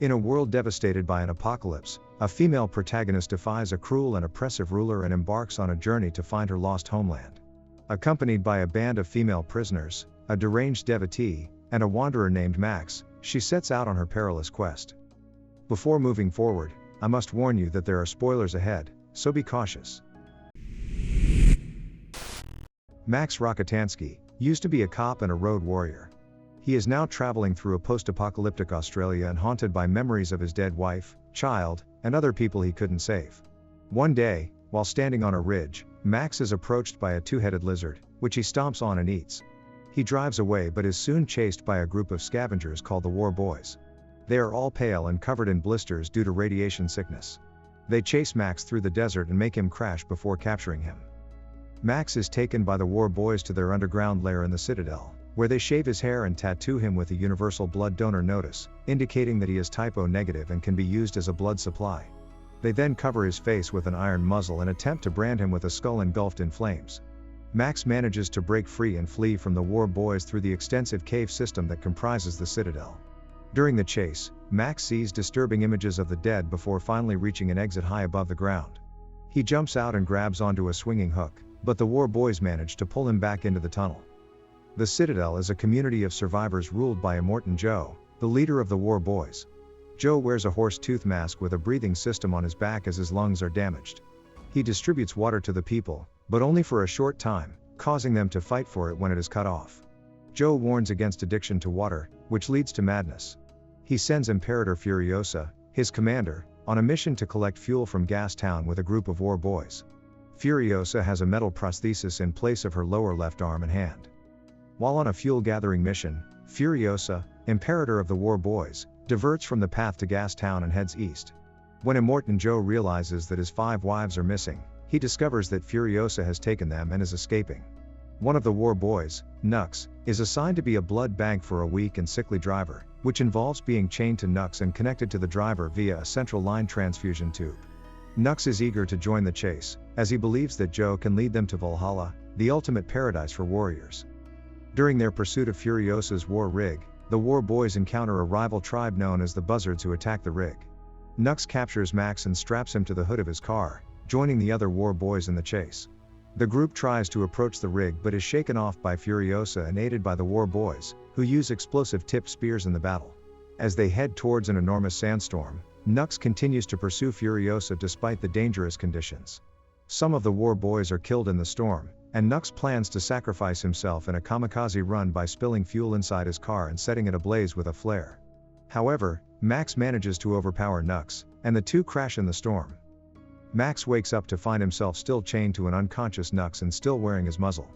In a world devastated by an apocalypse, a female protagonist defies a cruel and oppressive ruler and embarks on a journey to find her lost homeland. Accompanied by a band of female prisoners, a deranged devotee, and a wanderer named Max, she sets out on her perilous quest. Before moving forward, I must warn you that there are spoilers ahead, so be cautious. Max Rokitansky used to be a cop and a road warrior. He is now traveling through a post-apocalyptic Australia and haunted by memories of his dead wife, child, and other people he couldn't save. One day, while standing on a ridge, Max is approached by a two-headed lizard, which he stomps on and eats. He drives away but is soon chased by a group of scavengers called the War Boys. They are all pale and covered in blisters due to radiation sickness. They chase Max through the desert and make him crash before capturing him. Max is taken by the War Boys to their underground lair in the Citadel, where they shave his hair and tattoo him with a universal blood donor notice, indicating that he is typo negative and can be used as a blood supply. They then cover his face with an iron muzzle and attempt to brand him with a skull engulfed in flames. Max manages to break free and flee from the War Boys through the extensive cave system that comprises the Citadel. During the chase, Max sees disturbing images of the dead before finally reaching an exit high above the ground. He jumps out and grabs onto a swinging hook, but the War Boys manage to pull him back into the tunnel. The Citadel is a community of survivors ruled by Immortan Joe, the leader of the War Boys. Joe wears a horse-tooth mask with a breathing system on his back as his lungs are damaged. He distributes water to the people, but only for a short time, causing them to fight for it when it is cut off. Joe warns against addiction to water, which leads to madness. He sends Imperator Furiosa, his commander, on a mission to collect fuel from Gas Town with a group of War Boys. Furiosa has a metal prosthesis in place of her lower left arm and hand. While on a fuel-gathering mission, Furiosa, Imperator of the War Boys, diverts from the path to Gas Town and heads east. When Immortan Joe realizes that his 5 wives are missing, he discovers that Furiosa has taken them and is escaping. One of the War Boys, Nux, is assigned to be a blood bank for a weak and sickly driver, which involves being chained to Nux and connected to the driver via a central line transfusion tube. Nux is eager to join the chase, as he believes that Joe can lead them to Valhalla, the ultimate paradise for warriors. During their pursuit of Furiosa's war rig, the War Boys encounter a rival tribe known as the Buzzards who attack the rig. Nux captures Max and straps him to the hood of his car, joining the other War Boys in the chase. The group tries to approach the rig but is shaken off by Furiosa and aided by the War Boys, who use explosive-tipped spears in the battle. As they head towards an enormous sandstorm, Nux continues to pursue Furiosa despite the dangerous conditions. Some of the War Boys are killed in the storm, and Nux plans to sacrifice himself in a kamikaze run by spilling fuel inside his car and setting it ablaze with a flare. However, Max manages to overpower Nux, and the two crash in the storm. Max wakes up to find himself still chained to an unconscious Nux and still wearing his muzzle.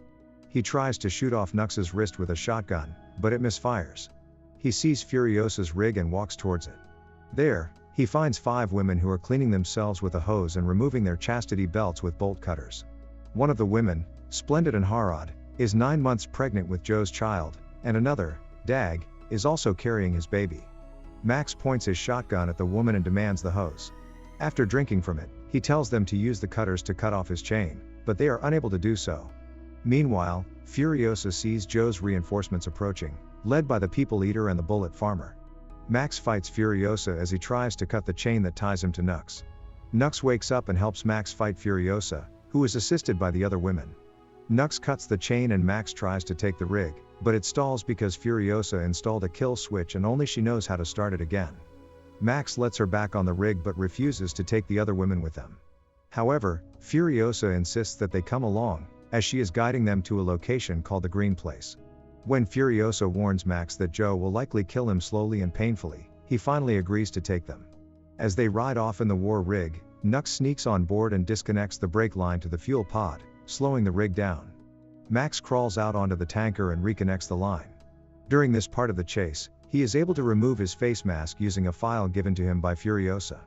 He tries to shoot off Nux's wrist with a shotgun, but it misfires. He sees Furiosa's rig and walks towards it. There, he finds 5 women who are cleaning themselves with a hose and removing their chastity belts with bolt cutters. One of the women, Splendid and Harad, is 9 months pregnant with Joe's child, and another, Dag, is also carrying his baby. Max points his shotgun at the woman and demands the hose. After drinking from it, he tells them to use the cutters to cut off his chain, but they are unable to do so. Meanwhile, Furiosa sees Joe's reinforcements approaching, led by the People Eater and the Bullet Farmer. Max fights Furiosa as he tries to cut the chain that ties him to Nux. Nux wakes up and helps Max fight Furiosa, who is assisted by the other women. Nux cuts the chain and Max tries to take the rig, but it stalls because Furiosa installed a kill switch and only she knows how to start it again. Max lets her back on the rig but refuses to take the other women with them. However, Furiosa insists that they come along, as she is guiding them to a location called the Green Place. When Furiosa warns Max that Joe will likely kill him slowly and painfully, he finally agrees to take them. As they ride off in the war rig, Nux sneaks on board and disconnects the brake line to the fuel pod, slowing the rig down. Max crawls out onto the tanker and reconnects the line. During this part of the chase, he is able to remove his face mask using a file given to him by Furiosa.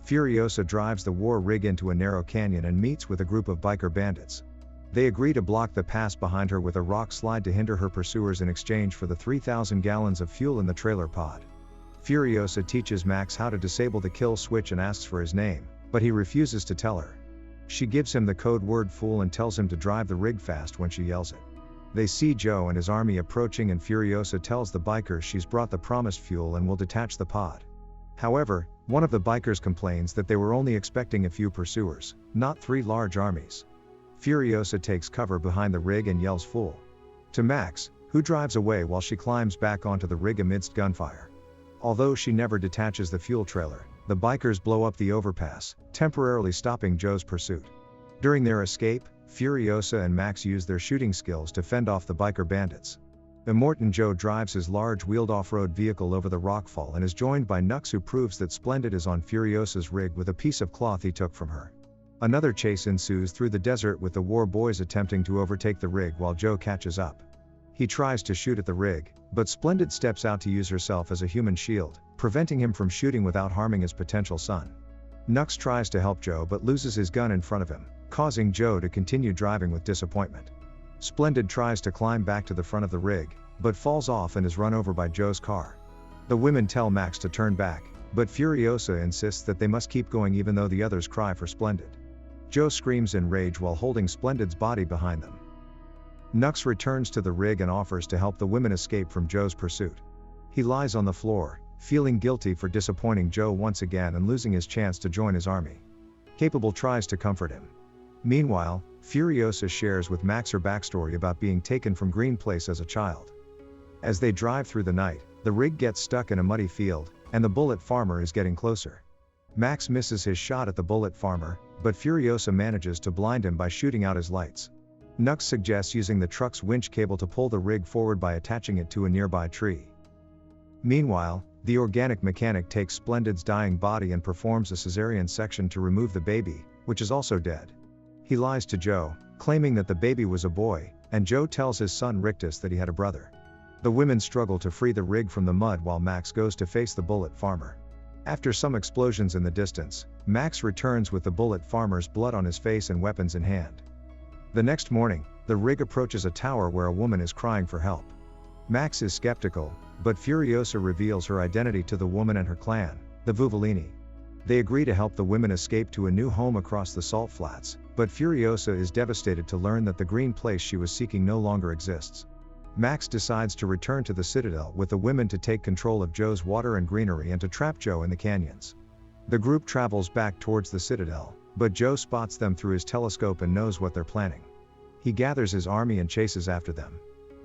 Furiosa drives the war rig into a narrow canyon and meets with a group of biker bandits. They agree to block the pass behind her with a rock slide to hinder her pursuers in exchange for the 3,000 gallons of fuel in the trailer pod. Furiosa teaches Max how to disable the kill switch and asks for his name, but he refuses to tell her. She gives him the code word fool and tells him to drive the rig fast when she yells it. They see Joe and his army approaching and Furiosa tells the bikers she's brought the promised fuel and will detach the pod. However, one of the bikers complains that they were only expecting a few pursuers, not 3 large armies. Furiosa takes cover behind the rig and yells "fool" to Max, who drives away while she climbs back onto the rig amidst gunfire. Although she never detaches the fuel trailer, the bikers blow up the overpass, temporarily stopping Joe's pursuit. During their escape, Furiosa and Max use their shooting skills to fend off the biker bandits. Immortan Joe drives his large-wheeled off-road vehicle over the rockfall and is joined by Nux, who proves that Splendid is on Furiosa's rig with a piece of cloth he took from her. Another chase ensues through the desert with the war boys attempting to overtake the rig while Joe catches up. He tries to shoot at the rig, but Splendid steps out to use herself as a human shield, preventing him from shooting without harming his potential son. Nux tries to help Joe but loses his gun in front of him, causing Joe to continue driving with disappointment. Splendid tries to climb back to the front of the rig, but falls off and is run over by Joe's car. The women tell Max to turn back, but Furiosa insists that they must keep going even though the others cry for Splendid. Joe screams in rage while holding Splendid's body behind them. Nux returns to the rig and offers to help the women escape from Joe's pursuit. He lies on the floor, feeling guilty for disappointing Joe once again and losing his chance to join his army. Capable tries to comfort him. Meanwhile, Furiosa shares with Max her backstory about being taken from Green Place as a child. As they drive through the night, the rig gets stuck in a muddy field, and the bullet farmer is getting closer. Max misses his shot at the bullet farmer, but Furiosa manages to blind him by shooting out his lights. Nux suggests using the truck's winch cable to pull the rig forward by attaching it to a nearby tree. Meanwhile, the organic mechanic takes Splendid's dying body and performs a cesarean section to remove the baby, which is also dead. He lies to Joe, claiming that the baby was a boy, and Joe tells his son Rictus that he had a brother. The women struggle to free the rig from the mud while Max goes to face the bullet farmer. After some explosions in the distance, Max returns with the bullet farmer's blood on his face and weapons in hand. The next morning, the rig approaches a tower where a woman is crying for help. Max is skeptical, but Furiosa reveals her identity to the woman and her clan, the Vuvolini. They agree to help the women escape to a new home across the salt flats, but Furiosa is devastated to learn that the green place she was seeking no longer exists. Max decides to return to the Citadel with the women to take control of Joe's water and greenery and to trap Joe in the canyons. The group travels back towards the Citadel, but Joe spots them through his telescope and knows what they're planning. He gathers his army and chases after them.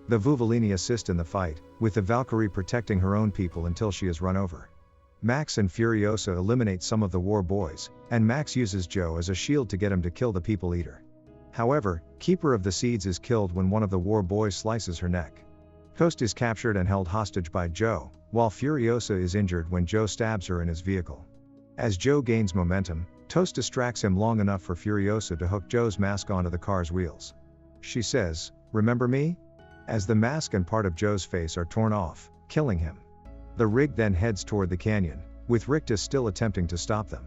The Vuvolini assist in the fight, with the Valkyrie protecting her own people until she is run over. Max and Furiosa eliminate some of the war boys, and Max uses Joe as a shield to get him to kill the People Eater. However, Keeper of the Seeds is killed when one of the war boys slices her neck. Toast is captured and held hostage by Joe, while Furiosa is injured when Joe stabs her in his vehicle. As Joe gains momentum, Toast distracts him long enough for Furiosa to hook Joe's mask onto the car's wheels. She says, "Remember me?" as the mask and part of Joe's face are torn off, killing him. The rig then heads toward the canyon, with Rictus still attempting to stop them.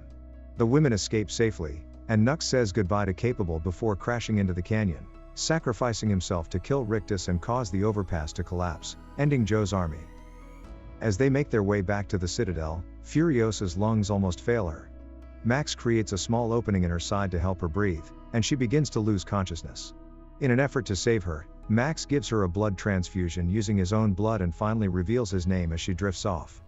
The women escape safely, and Nux says goodbye to Capable before crashing into the canyon, sacrificing himself to kill Rictus and cause the overpass to collapse, ending Joe's army. As they make their way back to the Citadel, Furiosa's lungs almost fail her. Max creates a small opening in her side to help her breathe, and she begins to lose consciousness. In an effort to save her, Max gives her a blood transfusion using his own blood and finally reveals his name as she drifts off.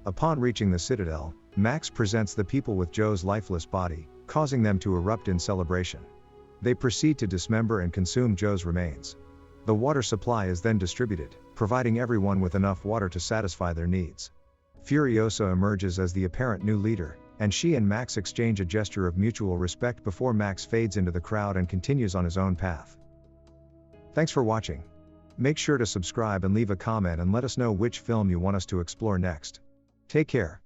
Upon reaching the Citadel, Max presents the people with Joe's lifeless body, causing them to erupt in celebration. They proceed to dismember and consume Joe's remains. The water supply is then distributed, providing everyone with enough water to satisfy their needs. Furiosa emerges as the apparent new leader, and she and Max exchange a gesture of mutual respect before Max fades into the crowd and continues on his own path. Thanks for watching. Make sure to subscribe and leave a comment and let us know which film you want us to explore next. Take care.